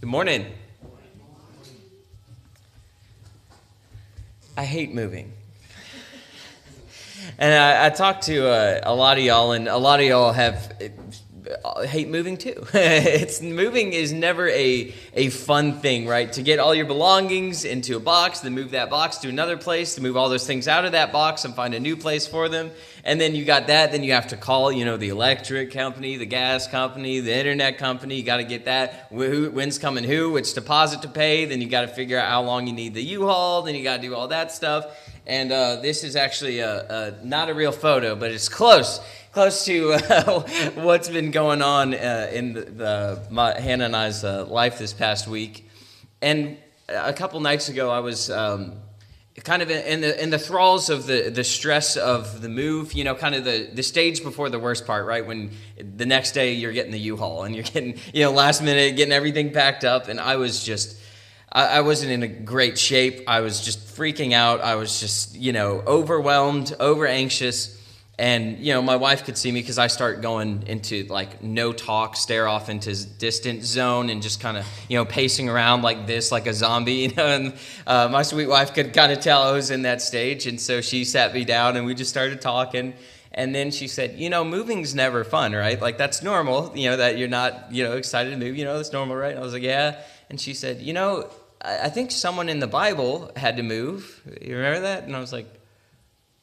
Good morning. I hate moving. And I talked to a lot of y'all, and a lot of y'all hate moving too. Moving is never a fun thing, right? To get all your belongings into a box, then move that box to another place, to move all those things out of that box and find a new place for them. And then you got that, then you have to call, the electric company, the gas company, the internet company. You got to get that, when's coming who, which deposit to pay. Then you got to figure out how long you need the U-Haul. Then you got to do all that stuff. And this is actually not a real photo, but it's close to what's been going on in Hannah and I's life this past week. And a couple nights ago, I was kind of in the thralls of the stress of the move, kind of the stage before the worst part, right? When the next day you're getting the U-Haul and you're getting, last minute, getting everything packed up. And I was just, I wasn't in a great shape. I was just freaking out. I was just, overwhelmed, over anxious. And, my wife could see me because I start going into like no talk, stare off into distant zone and just kind of, pacing around like this, like a zombie, and my sweet wife could kind of tell I was in that stage. And so she sat me down and we just started talking. And then she said, moving's never fun, right? Like that's normal, that you're not, excited to move, that's normal, right? And I was like, yeah. And she said, I think someone in the Bible had to move. You remember that? And I was like,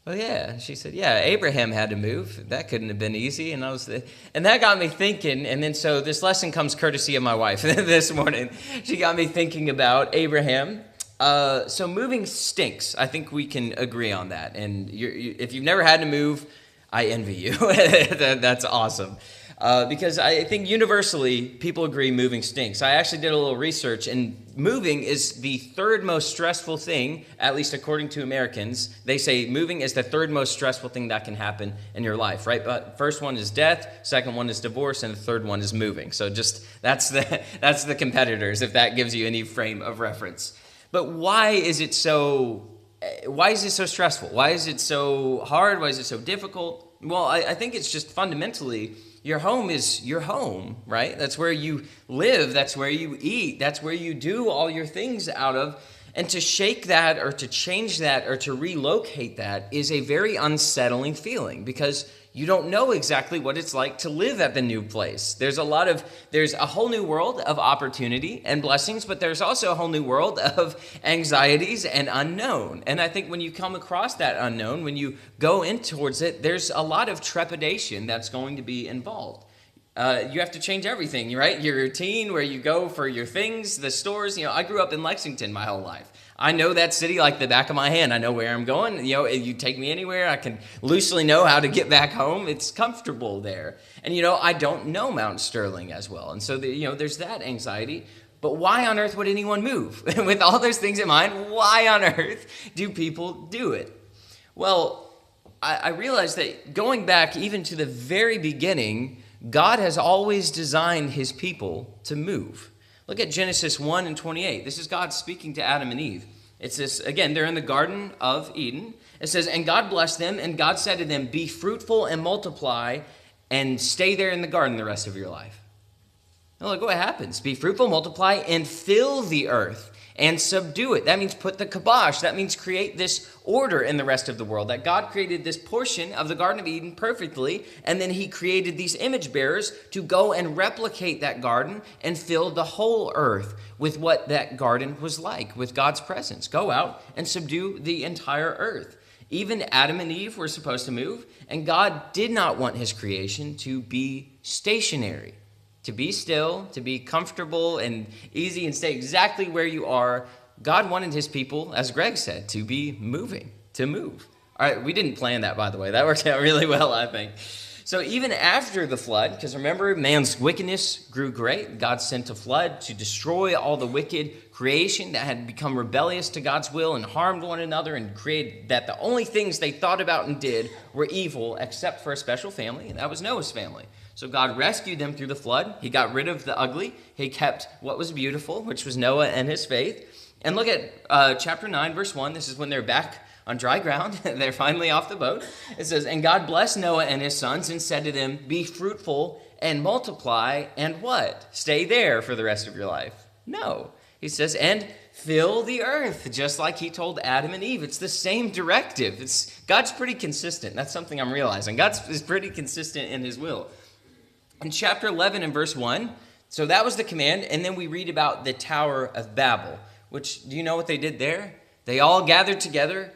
oh, yeah. She said, yeah, Abraham had to move. That couldn't have been easy. And that got me thinking. And then so this lesson comes courtesy of my wife this morning. She got me thinking about Abraham. So moving stinks. I think we can agree on that. And if you've never had to move, I envy you. That's awesome. Because I think universally people agree moving stinks. I actually did a little research, and moving is the third most stressful thing, at least according to Americans. They say moving is the third most stressful thing that can happen in your life, right? But first one is death, second one is divorce, and the third one is moving. So just that's the competitors, if that gives you any frame of reference. But why is it so stressful? Why is it so hard? Why is it so difficult? Well, I think it's just fundamentally your home is your home, right? That's where you live. That's where you eat. That's where you do all your things out of. And to shake that or to change that or to relocate that is a very unsettling feeling because you don't know exactly what it's like to live at the new place. There's a whole new world of opportunity and blessings, but there's also a whole new world of anxieties and unknown. And I think when you come across that unknown, when you go in towards it, there's a lot of trepidation that's going to be involved. You have to change everything, right? Your routine, where you go for your things, the stores. I grew up in Lexington my whole life. I know that city like the back of my hand. I know where I'm going. You take me anywhere, I can loosely know how to get back home. It's comfortable there. And, I don't know Mount Sterling as well. And so, there's that anxiety. But why on earth would anyone move? With all those things in mind, why on earth do people do it? Well, I realized that going back even to the very beginning, God has always designed his people to move. Look at Genesis 1:28. This is God speaking to Adam and Eve. It says, again, they're in the Garden of Eden. It says, and God blessed them, and God said to them, be fruitful and multiply, and stay there in the garden the rest of your life. Now look what happens. Be fruitful, multiply, and fill the earth, and subdue it. That means put the kibosh. That means create this order in the rest of the world. That God created this portion of the Garden of Eden perfectly, and then he created these image bearers to go and replicate that garden and fill the whole earth with what that garden was like, with God's presence. Go out and subdue the entire earth. Even Adam and Eve were supposed to move, and God did not want his creation to be stationary. To be still, to be comfortable and easy and stay exactly where you are. God wanted his people, as Greg said, to be moving, to move. All right, we didn't plan that, by the way. That worked out really well, I think. So even after the flood, because remember, man's wickedness grew great. God sent a flood to destroy all the wicked creation that had become rebellious to God's will and harmed one another and created that the only things they thought about and did were evil except for a special family, and that was Noah's family. So God rescued them through the flood. He got rid of the ugly. He kept what was beautiful, which was Noah and his faith. And look at chapter 9, verse 1. This is when they're back on dry ground. They're finally off the boat. It says, and God blessed Noah and his sons and said to them, be fruitful and multiply and what? Stay there for the rest of your life. No. He says, and fill the earth, just like he told Adam and Eve. It's the same directive. God's pretty consistent. That's something I'm realizing. God is pretty consistent in his will. In chapter 11 and verse 1, so that was the command, and then we read about the Tower of Babel, which, do you know what they did there? They all gathered together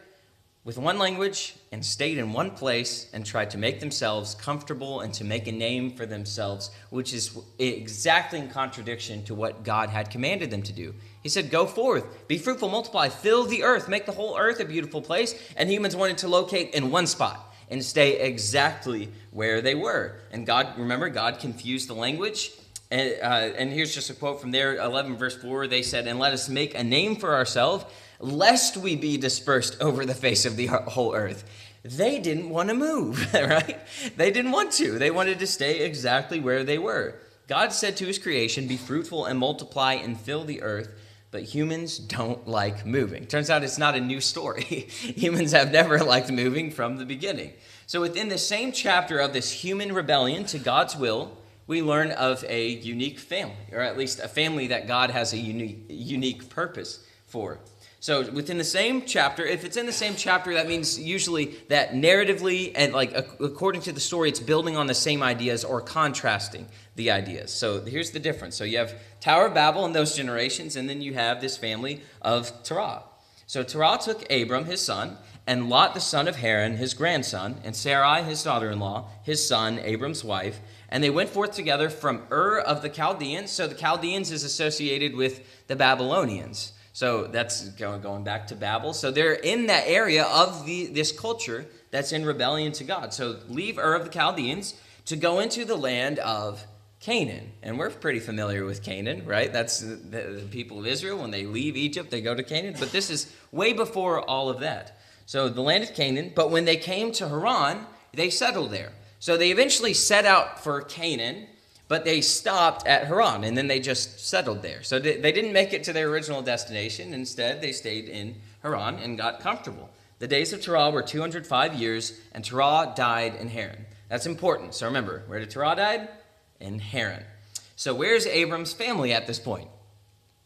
with one language and stayed in one place and tried to make themselves comfortable and to make a name for themselves, which is exactly in contradiction to what God had commanded them to do. He said, go forth, be fruitful, multiply, fill the earth, make the whole earth a beautiful place. And humans wanted to locate in one spot and stay exactly where they were. And God, remember, God confused the language. And here's just a quote from there, 11 verse 4. They said, and let us make a name for ourselves, lest we be dispersed over the face of the whole earth. They didn't want to move, right? They didn't want to. They wanted to stay exactly where they were. God said to his creation, be fruitful and multiply and fill the earth, but humans don't like moving. Turns out it's not a new story. Humans have never liked moving from the beginning. So within the same chapter of this human rebellion to God's will, we learn of a unique family, or at least a family that God has a unique purpose for. So within the same chapter, if it's in the same chapter, that means usually that narratively and like according to the story, it's building on the same ideas or contrasting the ideas. So here's the difference. So you have Tower of Babel and those generations, and then you have this family of Terah. So Terah took Abram, his son, and Lot, the son of Haran, his grandson, and Sarai, his daughter-in-law, his son, Abram's wife, and they went forth together from Ur of the Chaldeans. So the Chaldeans is associated with the Babylonians. So that's going back to Babel. So they're in that area of this culture that's in rebellion to God. So leave Ur of the Chaldeans to go into the land of Canaan. And we're pretty familiar with Canaan, right? That's the people of Israel. When they leave Egypt, they go to Canaan. But this is way before all of that. So the land of Canaan. But when they came to Haran, they settled there. So they eventually set out for Canaan, but they stopped at Haran, and then they just settled there. So they didn't make it to their original destination. Instead, they stayed in Haran and got comfortable. The days of Terah were 205 years, and Terah died in Haran. That's important. So remember, where did Terah die? In Haran. So where's Abram's family at this point?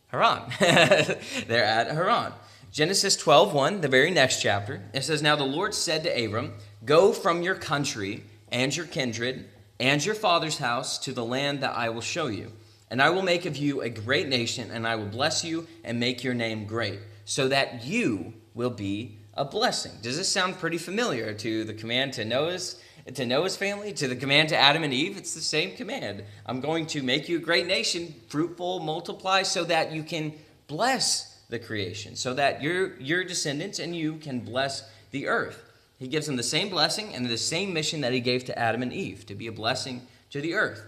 Haran. They're at Haran. Genesis 12:1, the very next chapter, it says, now the Lord said to Abram, go from your country and your kindred and your father's house to the land that I will show you. And I will make of you a great nation, and I will bless you and make your name great, so that you will be a blessing. Does this sound pretty familiar to the command to Noah's family, to the command to Adam and Eve? It's the same command. I'm going to make you a great nation, fruitful, multiply, so that you can bless the creation, so that your descendants and you can bless the earth. He gives them the same blessing and the same mission that he gave to Adam and Eve, to be a blessing to the earth.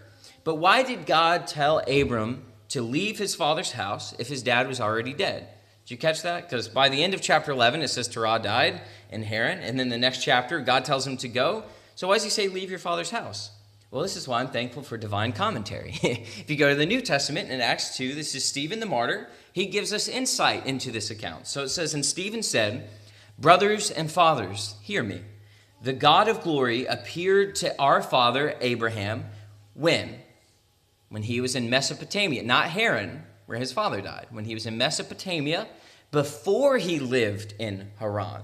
But why did God tell Abram to leave his father's house if his dad was already dead? Did you catch that? Because by the end of chapter 11, it says Terah died in Haran, and then the next chapter, God tells him to go. So why does he say leave your father's house? Well, this is why I'm thankful for divine commentary. If you go to the New Testament in Acts 2, this is Stephen the martyr. He gives us insight into this account. So it says, and Stephen said, brothers and fathers, hear me. The God of glory appeared to our father Abraham when he was in Mesopotamia, not Haran, where his father died. When he was in Mesopotamia, before he lived in Haran.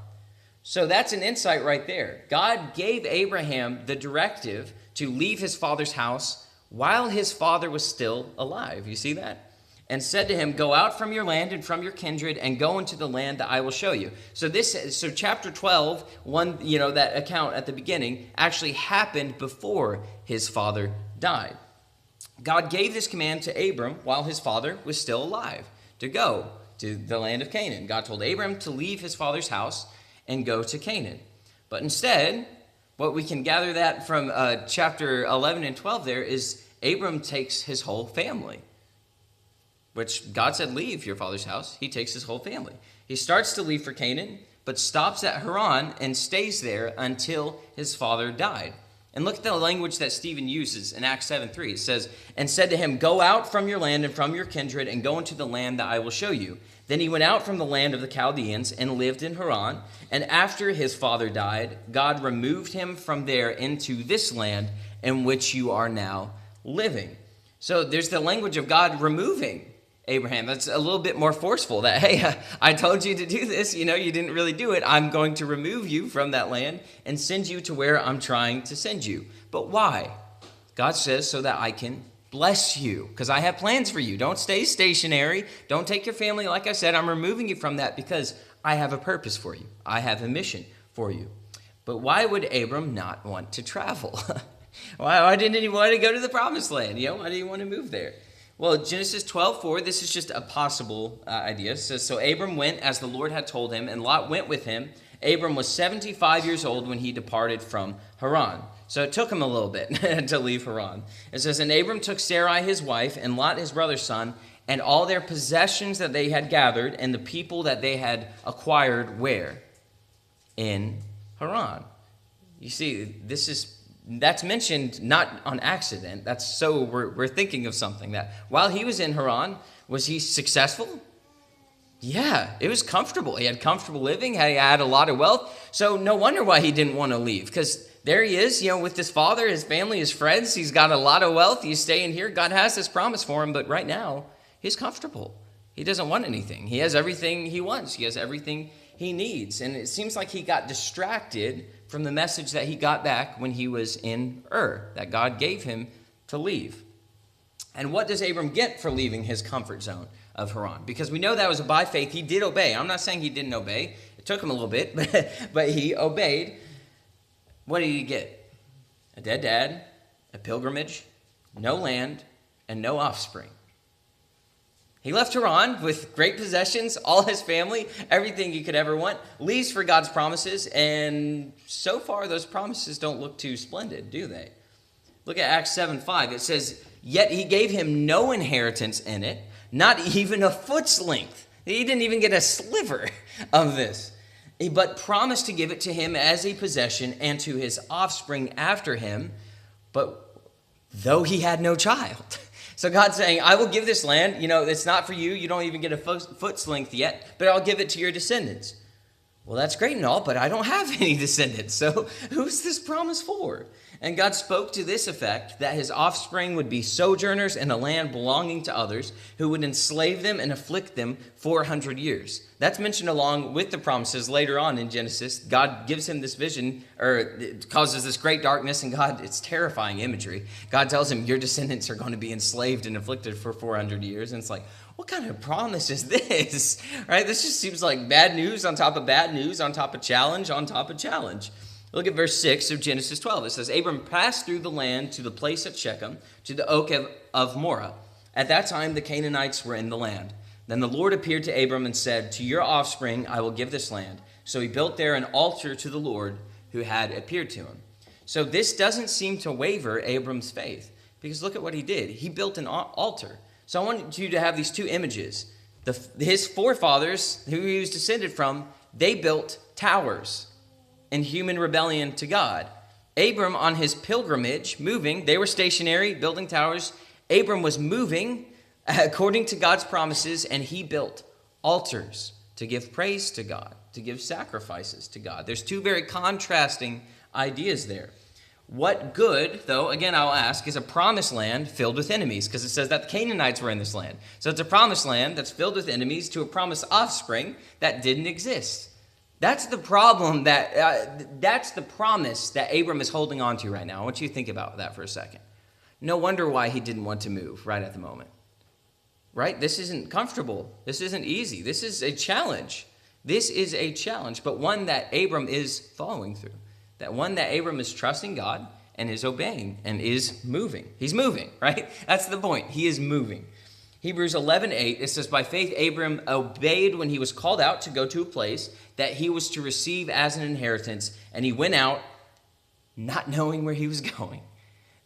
So that's an insight right there. God gave Abraham the directive to leave his father's house while his father was still alive. You see that? And said to him, go out from your land and from your kindred and go into the land that I will show you. So chapter 12, that account at the beginning actually happened before his father died. God gave this command to Abram while his father was still alive to go to the land of Canaan. God told Abram to leave his father's house and go to Canaan. But instead, what we can gather that from chapter 11 and 12 there is Abram takes his whole family. Which God said, leave your father's house. He takes his whole family. He starts to leave for Canaan, but stops at Haran and stays there until his father died. And look at the language that Stephen uses in Acts 7:3. It says, and said to him, go out from your land and from your kindred and go into the land that I will show you. Then he went out from the land of the Chaldeans and lived in Haran. And after his father died, God removed him from there into this land in which you are now living. So there's the language of God removing Abraham. That's a little bit more forceful that, hey, I told you to do this. You didn't really do it. I'm going to remove you from that land and send you to where I'm trying to send you. But why? God says, so that I can bless you, because I have plans for you. Don't stay stationary. Don't take your family. Like I said, I'm removing you from that because I have a purpose for you. I have a mission for you. But why would Abram not want to travel? Why didn't he want to go to the promised land? Why did he want to move there? Well, Genesis 12:4, this is just a possible idea. It says, so Abram went as the Lord had told him, and Lot went with him. Abram was 75 years old when he departed from Haran. So it took him a little bit to leave Haran. It says, and Abram took Sarai his wife, and Lot his brother's son, and all their possessions that they had gathered, and the people that they had acquired where? In Haran. You see, that's mentioned not on accident. That's so we're thinking of something that while he was in Haran, was he successful? Yeah, it was comfortable. He had comfortable living. He had a lot of wealth. So no wonder why he didn't want to leave, because there he is, with his father, his family, his friends. He's got a lot of wealth. He's staying here. God has this promise for him, but right now he's comfortable. He doesn't want anything. He has everything he wants. He has everything he needs. And it seems like he got distracted from the message that he got back when he was in Ur, that God gave him to leave. And what does Abram get for leaving his comfort zone of Haran? Because we know that was by faith. He did obey. I'm not saying he didn't obey. It took him a little bit, but he obeyed. What did he get? A dead dad, a pilgrimage, no land, and no offspring. He left Haran with great possessions, all his family, everything he could ever want, leaves for God's promises, and so far those promises don't look too splendid, do they? Look at Acts 7:5. It says, yet he gave him no inheritance in it, not even a foot's length. He didn't even get a sliver of this, but promised to give it to him as a possession and to his offspring after him, but though he had no child. So God's saying, I will give this land. It's not for you. You don't even get a foot's length yet, but I'll give it to your descendants. Well, that's great and all, but I don't have any descendants. So who's this promise for? And God spoke to this effect, that his offspring would be sojourners in a land belonging to others, who would enslave them and afflict them 400 years. That's mentioned along with the promises later on in Genesis. God gives him this vision, or it causes this great darkness, and it's terrifying imagery. God tells him, your descendants are going to be enslaved and afflicted for 400 years. And it's like, what kind of promise is this? Right? This just seems like bad news on top of bad news, on top of challenge, on top of challenge. Look at verse 6 of Genesis 12. It says, Abram passed through the land to the place at Shechem, to the oak of Moreh. At that time, the Canaanites were in the land. Then the Lord appeared to Abram and said, to your offspring I will give this land. So he built there an altar to the Lord who had appeared to him. So this doesn't seem to waver Abram's faith, because look at what he did. He built an altar. So I want you to have these two images. His forefathers, who he was descended from, they built towers in human rebellion to God. Abram, on his pilgrimage, moving, they were stationary, building towers. Abram was moving according to God's promises, and he built altars to give praise to God, to give sacrifices to God. There's two very contrasting ideas there. What good, though, again, I'll ask, is a promised land filled with enemies? Because it says that the Canaanites were in this land. So it's a promised land that's filled with enemies to a promised offspring that didn't exist. That's the problem that's the promise that Abram is holding on to right now. I want you to think about that for a second. No wonder why he didn't want to move right at the moment. Right? This isn't comfortable. This isn't easy. This is a challenge. This is a challenge, but one that Abram is following through. That one that Abram is trusting God and is obeying and is moving. He's moving, right? That's the point. He is moving. Hebrews 11:8, it says, by faith Abram obeyed when he was called out to go to a place that he was to receive as an inheritance, and he went out not knowing where he was going.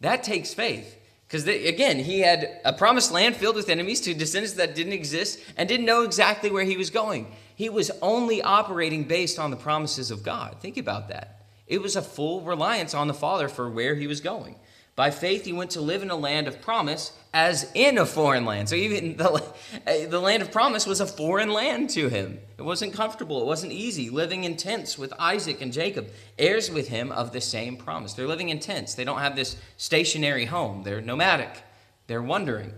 That takes faith. Because, again, he had a promised land filled with enemies to descendants that didn't exist and didn't know exactly where he was going. He was only operating based on the promises of God. Think about that. It was a full reliance on the Father for where he was going. By faith, he went to live in a land of promise as in a foreign land. So even the land of promise was a foreign land to him. It wasn't comfortable. It wasn't easy. Living in tents with Isaac and Jacob, heirs with him of the same promise. They're living in tents. They don't have this stationary home. They're nomadic. They're wandering.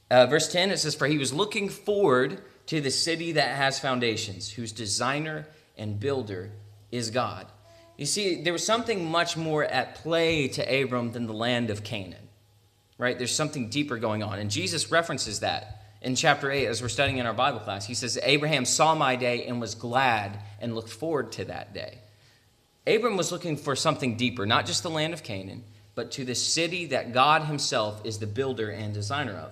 Verse 10, it says, "For he was looking forward to the city that has foundations, whose designer and builder is God." You see, there was something much more at play to Abram than the land of Canaan, right? There's something deeper going on. And Jesus references that in chapter 8 as we're studying in our Bible class. He says, "Abraham saw my day and was glad and looked forward to that day." Abram was looking for something deeper, not just the land of Canaan, but to the city that God himself is the builder and designer of.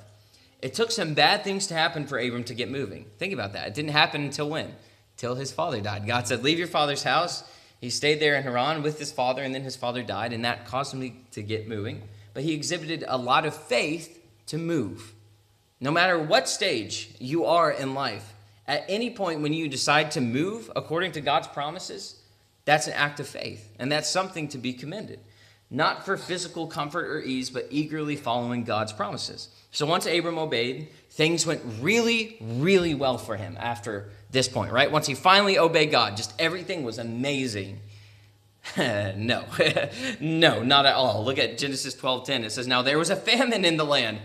It took some bad things to happen for Abram to get moving. Think about that. It didn't happen until when? Till his father died. God said, "Leave your father's house." He stayed there in Haran with his father, and then his father died, and that caused him to get moving. But he exhibited a lot of faith to move. No matter what stage you are in life, at any point when you decide to move according to God's promises, that's an act of faith, and that's something to be commended. Not for physical comfort or ease, but eagerly following God's promises. So once Abram obeyed, things went really, really well for him after this point, right? Once he finally obeyed God, just everything was amazing. No, no, not at all. Look at Genesis 12:10. It says, "Now there was a famine in the land.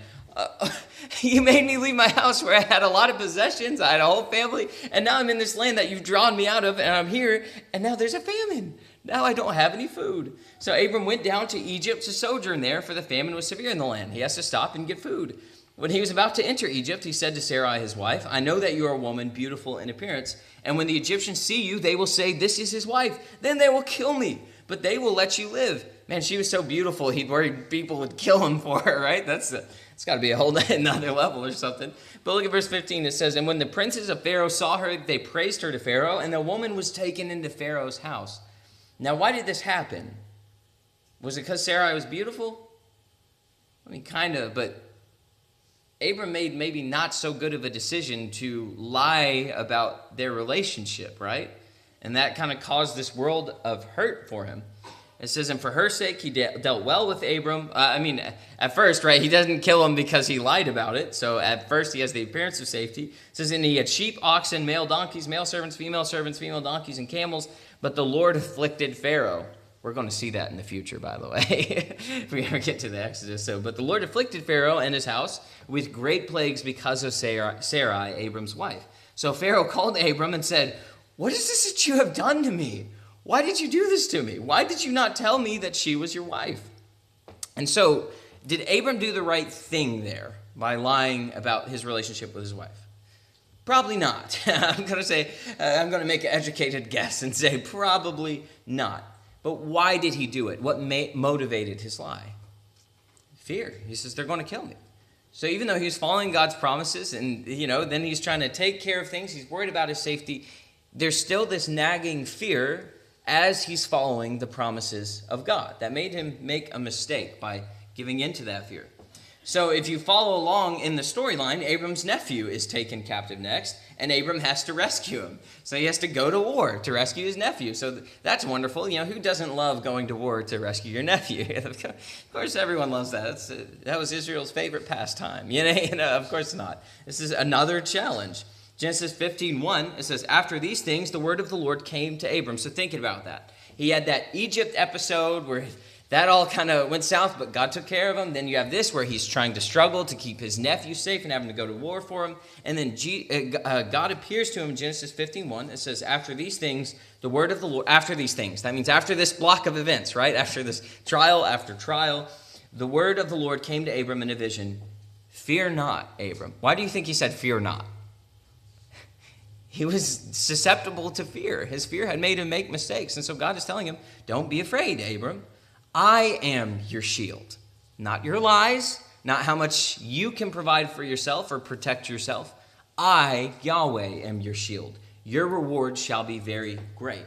You made me leave my house where I had a lot of possessions. I had a whole family. And now I'm in this land that you've drawn me out of, and I'm here, and now there's a famine. Now I don't have any food." So Abram went down to Egypt to sojourn there, for the famine was severe in the land. He has to stop and get food. When he was about to enter Egypt, he said to Sarai, his wife, "I know that you are a woman beautiful in appearance, and when the Egyptians see you, they will say, 'This is his wife.' Then they will kill me, but they will let you live." Man, she was so beautiful, he'd worried people would kill him for her, right? It's got to be a whole another level or something. But look at verse 15. It says, "And when the princes of Pharaoh saw her, they praised her to Pharaoh, and the woman was taken into Pharaoh's house." Now, why did this happen? Was it because Sarai was beautiful? I mean, kind of, but Abram made maybe not so good of a decision to lie about their relationship, right? And that kind of caused this world of hurt for him. It says, "And for her sake, he dealt well with Abram." At first, right, he doesn't kill him because he lied about it. So at first, he has the appearance of safety. It says, "And he had sheep, oxen, male donkeys, male servants, female donkeys, and camels. But the Lord afflicted Pharaoh." We're going to see that in the future, by the way, if we ever get to the Exodus. "But the Lord afflicted Pharaoh and his house with great plagues because of Sarai, Abram's wife. So Pharaoh called Abram and said, 'What is this that you have done to me? Why did you do this to me? Why did you not tell me that she was your wife?'" And so, did Abram do the right thing there by lying about his relationship with his wife? Probably not. I'm going to make an educated guess and say probably not. But why did he do it? What motivated his lie? Fear. He says, "They're going to kill me." So even though he was following God's promises and, then he's trying to take care of things, he's worried about his safety, there's still this nagging fear as he's following the promises of God that made him make a mistake by giving into that fear. So if you follow along in the storyline, Abram's nephew is taken captive next, and Abram has to rescue him. So he has to go to war to rescue his nephew. So that's wonderful. Who doesn't love going to war to rescue your nephew? Of course, everyone loves that. That was Israel's favorite pastime. Of course not. This is another challenge. Genesis 15:1, it says, "After these things, the word of the Lord came to Abram." So thinking about that. He had that Egypt episode where that all kind of went south, but God took care of him. Then you have this where he's trying to struggle to keep his nephew safe and having to go to war for him. And then God appears to him in Genesis 15:1. It says, "After these things, the word of the Lord," after these things. That means after this block of events, right? After this trial after trial, the word of the Lord came to Abram in a vision. "Fear not, Abram." Why do you think he said fear not? He was susceptible to fear. His fear had made him make mistakes. And so God is telling him, "Don't be afraid, Abram. I am your shield." Not your lies, not how much you can provide for yourself or protect yourself. I, Yahweh, am your shield. Your reward shall be very great.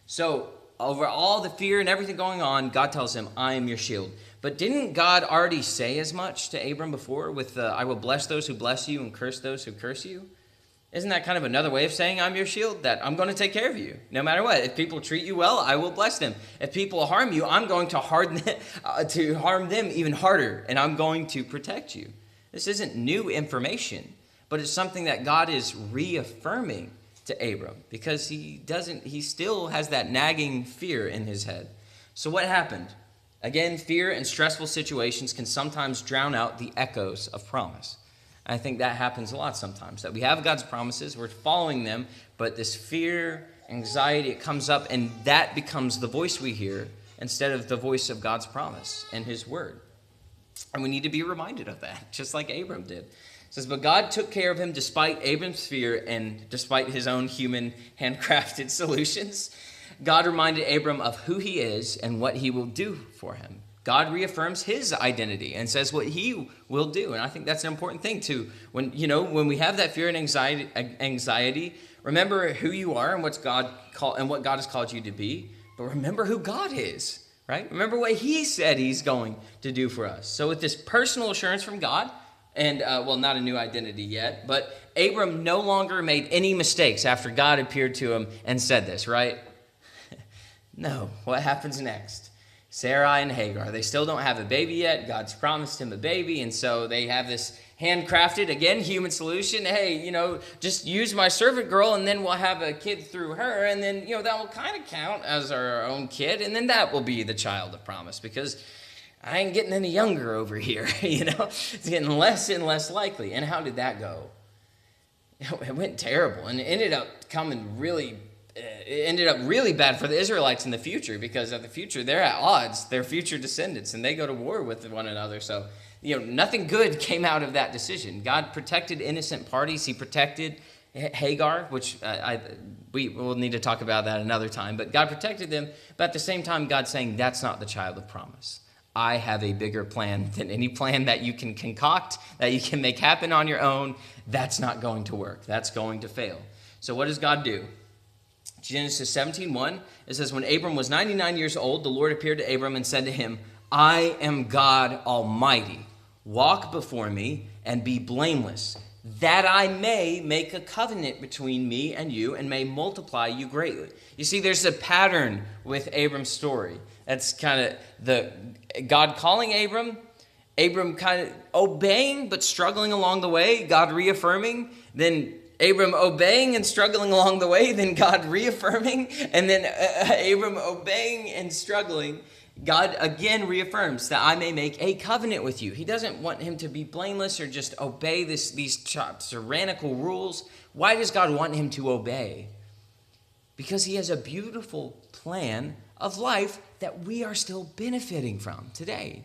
So over all the fear and everything going on, God tells him, "I am your shield." But didn't God already say as much to Abram before with "I will bless those who bless you and curse those who curse you"? Isn't that kind of another way of saying I'm your shield? That I'm going to take care of you no matter what. If people treat you well, I will bless them. If people harm you, I'm going to harm them even harder, and I'm going to protect you. This isn't new information, but it's something that God is reaffirming to Abram because he still has that nagging fear in his head. So what happened? Again, fear and stressful situations can sometimes drown out the echoes of promise. I think that happens a lot sometimes, that we have God's promises, we're following them, but this fear, anxiety, it comes up, and that becomes the voice we hear instead of the voice of God's promise and his word. And we need to be reminded of that, just like Abram did. It says, but God took care of him despite Abram's fear and despite his own human handcrafted solutions. God reminded Abram of who he is and what he will do for him. God reaffirms his identity and says what he will do. And I think that's an important thing too. When we have that fear and anxiety, remember who you are and what God has called you to be. But remember who God is, right? Remember what he said he's going to do for us. So with this personal assurance from God, and not a new identity yet, but Abram no longer made any mistakes after God appeared to him and said this, right? No. What happens next? Sarai and Hagar, they still don't have a baby yet. God's promised him a baby, and so they have this handcrafted, again, human solution. Hey, just use my servant girl, and then we'll have a kid through her, and then, that will kind of count as our own kid, and then that will be the child of promise, because I ain't getting any younger over here, It's getting less and less likely. And how did that go? It went terrible, and it ended up really bad for the Israelites in the future, because of the future, they're at odds, their future descendants, and they go to war with one another. So, nothing good came out of that decision. God protected innocent parties. He protected Hagar, which we will need to talk about that another time, but God protected them. But at the same time, God's saying, that's not the child of promise. I have a bigger plan than any plan that you can concoct, that you can make happen on your own. That's not going to work. That's going to fail. So what does God do? Genesis 17:1, it says, when Abram was 99 years old, the Lord appeared to Abram and said to him, I am God Almighty. Walk before me and be blameless, that I may make a covenant between me and you and may multiply you greatly. You see, there's a pattern with Abram's story. That's kind of the God calling Abram kind of obeying but struggling along the way, God reaffirming, then Abram obeying and struggling along the way, then God reaffirming, and then Abram obeying and struggling. God again reaffirms that I may make a covenant with you. He doesn't want him to be blameless or just obey these tyrannical rules. Why does God want him to obey? Because he has a beautiful plan of life that we are still benefiting from today.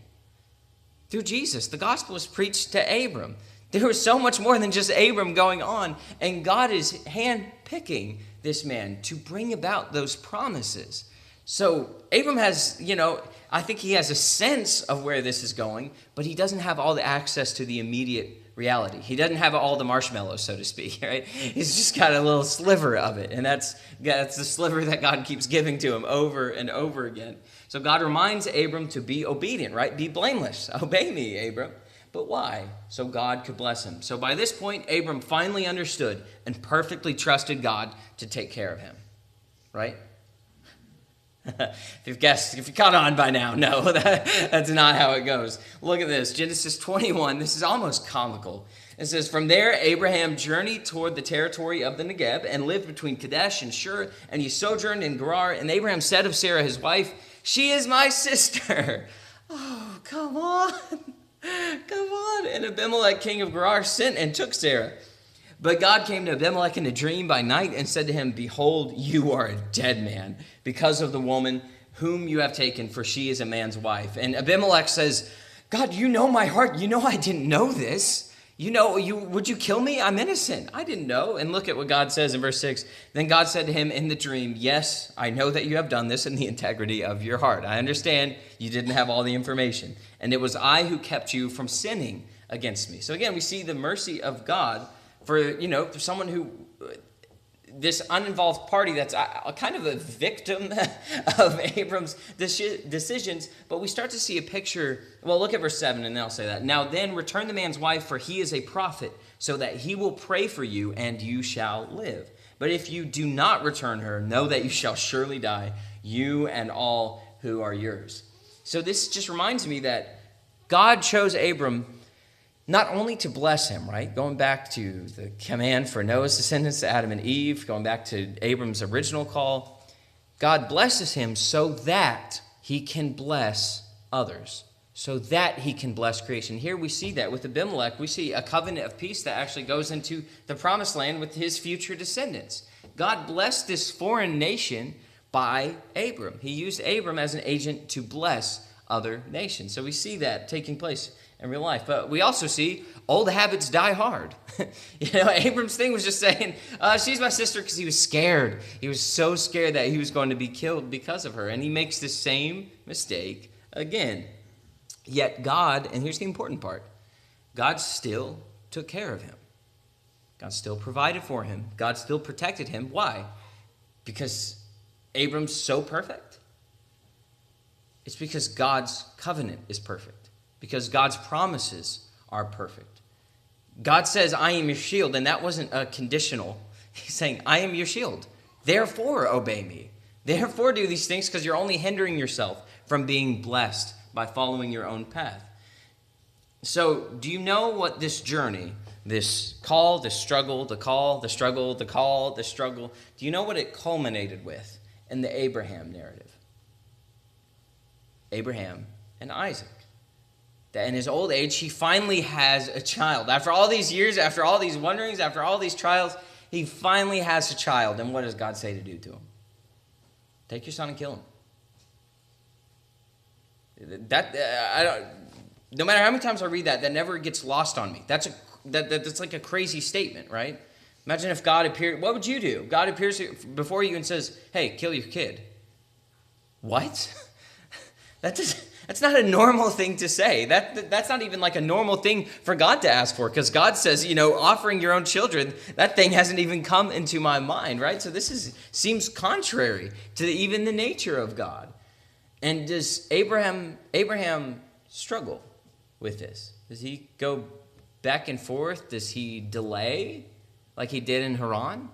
Through Jesus, the gospel was preached to Abram. There was so much more than just Abram going on, and God is handpicking this man to bring about those promises. So Abram has, I think he has a sense of where this is going, but he doesn't have all the access to the immediate reality. He doesn't have all the marshmallows, so to speak, right? He's just got a little sliver of it, and that's the sliver that God keeps giving to him over and over again. So God reminds Abram to be obedient, right? Be blameless. Obey me, Abram. But why? So God could bless him. So by this point, Abram finally understood and perfectly trusted God to take care of him, right? If you caught on by now, no, that's not how it goes. Look at this, Genesis 21, this is almost comical. It says, from there, Abraham journeyed toward the territory of the Negeb and lived between Kadesh and Shur, and he sojourned in Gerar. And Abraham said of Sarah, his wife, she is my sister. Oh, come on. Come on. And Abimelech, king of Gerar, sent and took Sarah. But God came to Abimelech in a dream by night and said to him, behold, you are a dead man because of the woman whom you have taken, for she is a man's wife. And Abimelech says, God, you know my heart. You know I didn't know this. Would you kill me? I'm innocent. I didn't know. And look at what God says in verse 6. Then God said to him in the dream, yes, I know that you have done this in the integrity of your heart. I understand you didn't have all the information. And it was I who kept you from sinning against me. So again, we see the mercy of God for someone who, this uninvolved party that's kind of a victim of Abram's decisions. But we start to see a picture. Well, look at verse 7 and then I'll say that. Now then return the man's wife, for he is a prophet, so that he will pray for you and you shall live. But if you do not return her, know that you shall surely die, you and all who are yours. So this just reminds me that God chose Abram not only to bless him, right? Going back to the command for Noah's descendants, Adam and Eve, going back to Abram's original call, God blesses him so that he can bless others. so that he can bless creation. Here we see that with Abimelech. We see a covenant of peace that actually goes into the promised land with his future descendants. God blessed this foreign nation by Abram. He used Abram as an agent to bless other nations. So we see that taking place in real life. But we also see old habits die hard. Abram's thing was just saying, she's my sister, because he was scared. He was so scared that he was going to be killed because of her. And he makes the same mistake again. Yet God, and here's the important part, God still took care of him. God still provided for him. God still protected him. Why? Because Abram's so perfect? It's because God's covenant is perfect. Because God's promises are perfect. God says, I am your shield, and that wasn't a conditional. He's saying, I am your shield. Therefore, obey me. Therefore, do these things, because you're only hindering yourself from being blessed by following your own path. So, do you know what this journey, this call, this struggle, the call, the struggle, the call, the struggle, do you know what it culminated with in the Abraham narrative? Abraham and Isaac. That in his old age, he finally has a child. After all these years, after all these wanderings, after all these trials, he finally has a child. And what does God say to do to him? Take your son and kill him. No matter how many times I read that never gets lost on me. That's like a crazy statement, right? Imagine if God appeared. What would you do? God appears before you and says, hey, kill your kid. What? That's not a normal thing to say. That's not even like a normal thing for God to ask for, because God says, offering your own children, that thing hasn't even come into my mind, right? So this seems contrary to even the nature of God. And does Abraham struggle with this? Does he go back and forth? Does he delay like he did in Haran?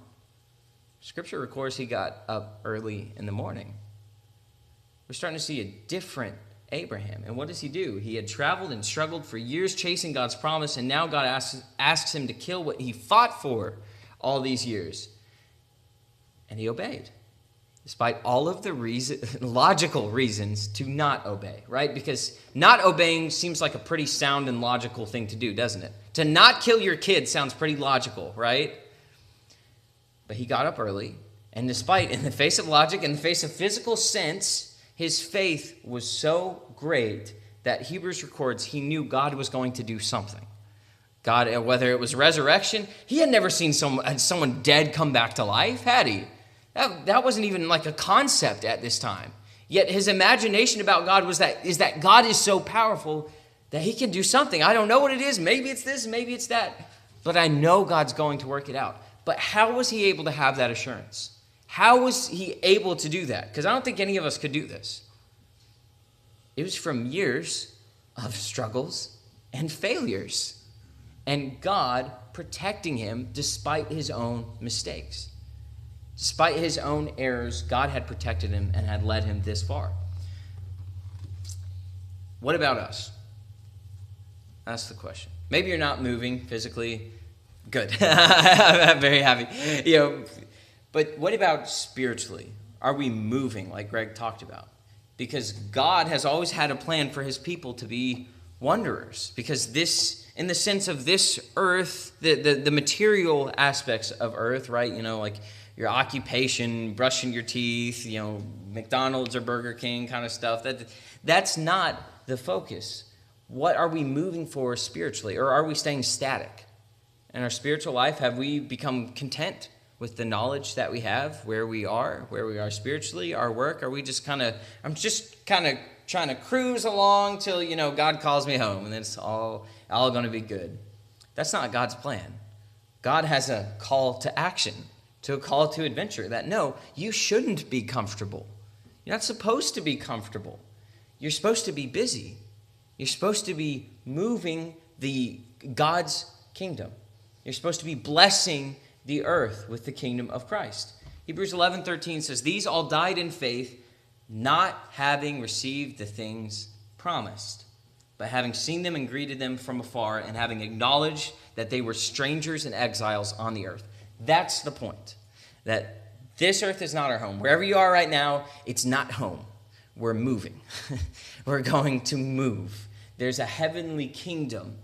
Scripture records he got up early in the morning. We're starting to see a different Abraham. And what does he do? He had traveled and struggled for years chasing God's promise, and now God asks him to kill what he fought for all these years. And he obeyed, despite all of the logical reasons to not obey, right? Because not obeying seems like a pretty sound and logical thing to do, doesn't it? To not kill your kid sounds pretty logical, right? But he got up early, and despite, in the face of logic, in the face of physical sense, his faith was so great that Hebrews records he knew God was going to do something. God, whether it was resurrection, he had never seen someone dead come back to life, had he? That wasn't even like a concept at this time. Yet his imagination about God is that God is so powerful that he can do something. I don't know what it is. Maybe it's this, maybe it's that. But I know God's going to work it out. But how was he able to have that assurance? How was he able to do that? Because I don't think any of us could do this. It was from years of struggles and failures, and God protecting him despite his own mistakes. Despite his own errors, God had protected him and had led him this far. What about us? That's the question. Maybe you're not moving physically. Good. I'm very happy. But what about spiritually? Are we moving like Greg talked about? Because God has always had a plan for his people to be wanderers. Because this, in the sense of this earth, the material aspects of earth, right? Like your occupation, brushing your teeth, McDonald's or Burger King kind of stuff. That's not the focus. What are we moving for spiritually? Or are we staying static? In our spiritual life, have we become content with the knowledge that we have, where we are spiritually, our work? Are we just I'm just kind of trying to cruise along till, God calls me home and then it's all going to be good? That's not God's plan. God has a call to action, to a call to adventure, that no, you shouldn't be comfortable. You're not supposed to be comfortable. You're supposed to be busy. You're supposed to be moving God's kingdom. You're supposed to be blessing the earth with the kingdom of Christ. Hebrews 11:13 says, these all died in faith, not having received the things promised, but having seen them and greeted them from afar, and having acknowledged that they were strangers and exiles on the earth. That's the point, that this earth is not our home. Wherever you are right now, it's not home. we're moving. We're going to move. There's a heavenly kingdom,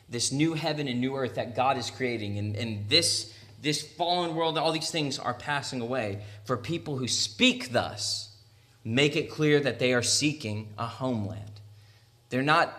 this new heaven and new earth that God is creating. And this fallen world, all these things are passing away. For people who speak thus, make it clear that they are seeking a homeland. They're not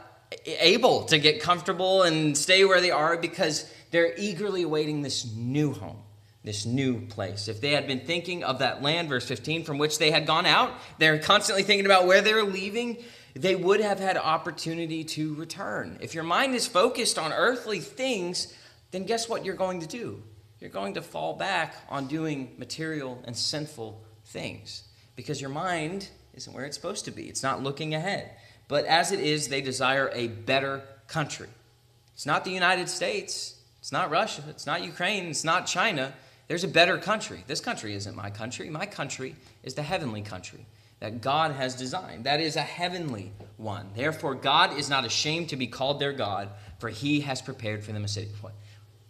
able to get comfortable and stay where they are because they're eagerly awaiting this new home, this new place. If they had been thinking of that land, verse 15, from which they had gone out, they're constantly thinking about where they're leaving, they would have had opportunity to return. If your mind is focused on earthly things, then guess what you're going to do? You're going to fall back on doing material and sinful things because your mind isn't where it's supposed to be. It's not looking ahead. But as it is, they desire a better country. It's not the United States. It's not Russia. It's not Ukraine. It's not China. There's a better country. This country isn't my country. My country is the heavenly country that God has designed. That is a heavenly one. Therefore, God is not ashamed to be called their God, for he has prepared for them a city.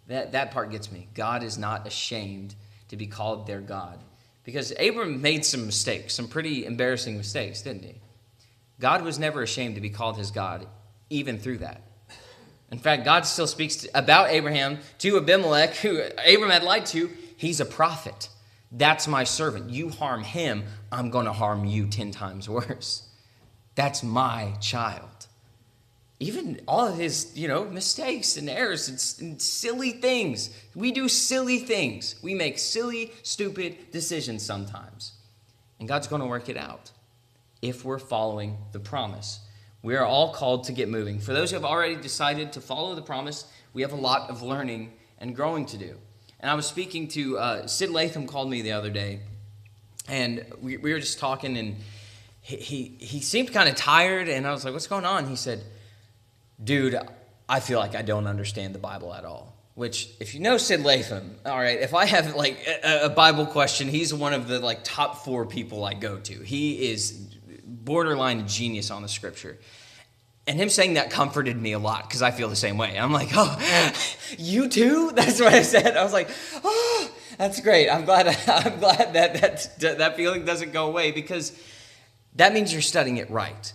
That part gets me. God is not ashamed to be called their God. Because Abram made some mistakes, some pretty embarrassing mistakes, didn't he? God was never ashamed to be called his God, even through that. In fact, God still speaks about Abraham to Abimelech, who Abram had lied to. He's a prophet. That's my servant. You harm him, I'm going to harm you 10 times worse. That's my child. Even all of his, mistakes and errors and silly things. We do silly things. We make silly, stupid decisions sometimes. And God's going to work it out if we're following the promise. We are all called to get moving. For those who have already decided to follow the promise, we have a lot of learning and growing to do. And I was speaking to, Sid Latham called me the other day, and we were just talking, and he seemed kind of tired, and I was like, what's going on? He said, dude, I feel like I don't understand the Bible at all. Which, if you know Sid Latham, all right, if I have a Bible question, he's one of the top 4 people I go to. He is borderline genius on the scripture. And him saying that comforted me a lot because I feel the same way. I'm like, oh, you too? That's what I said. I was like, oh, that's great. I'm glad that feeling doesn't go away because that means you're studying it right.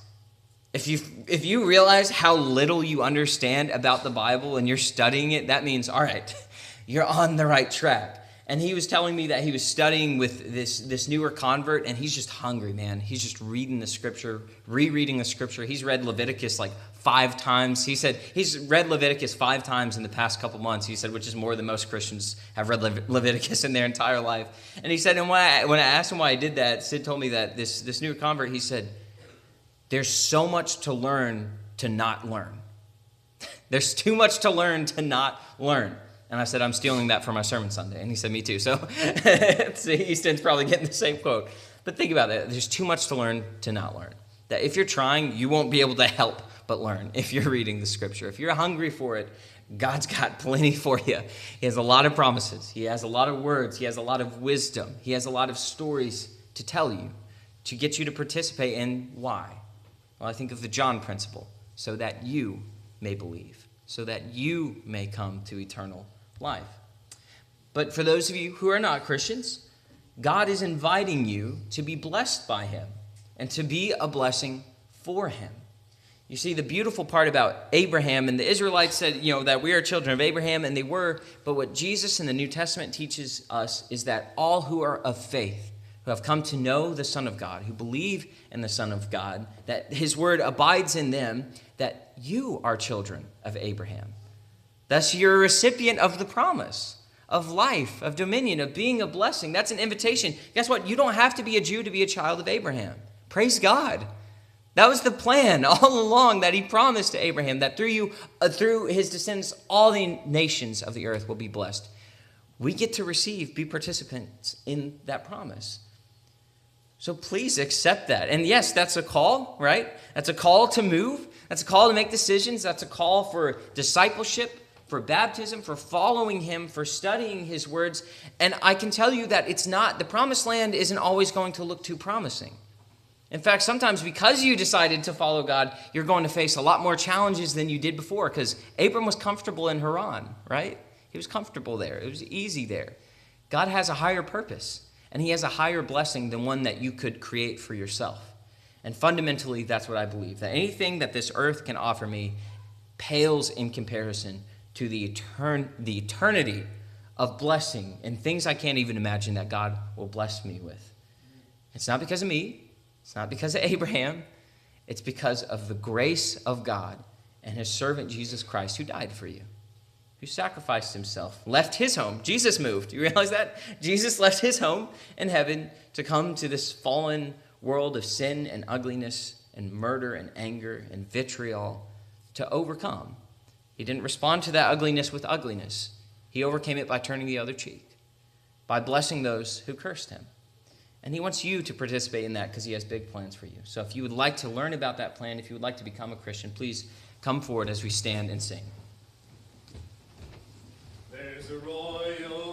If you realize how little you understand about the Bible and you're studying it, that means, all right, you're on the right track. And he was telling me that he was studying with this newer convert, and he's just hungry, man. He's just reading the scripture, rereading the scripture. He's read Leviticus 5 times. He said he's read Leviticus 5 times in the past couple months, he said, which is more than most Christians have read Leviticus in their entire life. And he said, and when I asked him why I did that, Sid told me that this newer convert, he said, there's so much to learn to not learn. There's too much to learn to not learn. And I said, I'm stealing that for my sermon Sunday. And he said, me too. So Easton's probably getting the same quote. But think about it. There's too much to learn to not learn. That if you're trying, you won't be able to help but learn if you're reading the scripture. If you're hungry for it, God's got plenty for you. He has a lot of promises. He has a lot of words. He has a lot of wisdom. He has a lot of stories to tell you, to get you to participate in. Why? Well, I think of the John principle, so that you may believe, so that you may come to eternal life. But for those of you who are not Christians, God is inviting you to be blessed by him and to be a blessing for him. You see, the beautiful part about Abraham, and the Israelites said, that we are children of Abraham, and they were, but what Jesus in the New Testament teaches us is that all who are of faith, who have come to know the Son of God, who believe in the Son of God, that his word abides in them, that you are children of Abraham. Thus, you're a recipient of the promise, of life, of dominion, of being a blessing. That's an invitation. Guess what? You don't have to be a Jew to be a child of Abraham. Praise God. That was the plan all along that he promised to Abraham, that through his descendants, all the nations of the earth will be blessed. We get to be participants in that promise. So please accept that. And yes, that's a call, right? That's a call to move. That's a call to make decisions. That's a call for discipleship, for baptism, for following him, for studying his words. And I can tell you that the promised land isn't always going to look too promising. In fact, sometimes because you decided to follow God, you're going to face a lot more challenges than you did before, because Abram was comfortable in Haran, right? He was comfortable there. It was easy there. God has a higher purpose, and he has a higher blessing than one that you could create for yourself. And fundamentally, that's what I believe, that anything that this earth can offer me pales in comparison to the eternity of blessing and things I can't even imagine that God will bless me with. It's not because of me. It's not because of Abraham. It's because of the grace of God and his servant Jesus Christ, who died for you, who sacrificed himself, left his home. Jesus moved. You realize that? Jesus left his home in heaven to come to this fallen world of sin and ugliness and murder and anger and vitriol to overcome. He didn't respond to that ugliness with ugliness. He overcame it by turning the other cheek, by blessing those who cursed him. And he wants you to participate in that because he has big plans for you. So if you would like to learn about that plan, if you would like to become a Christian, please come forward as we stand and sing. There's a royal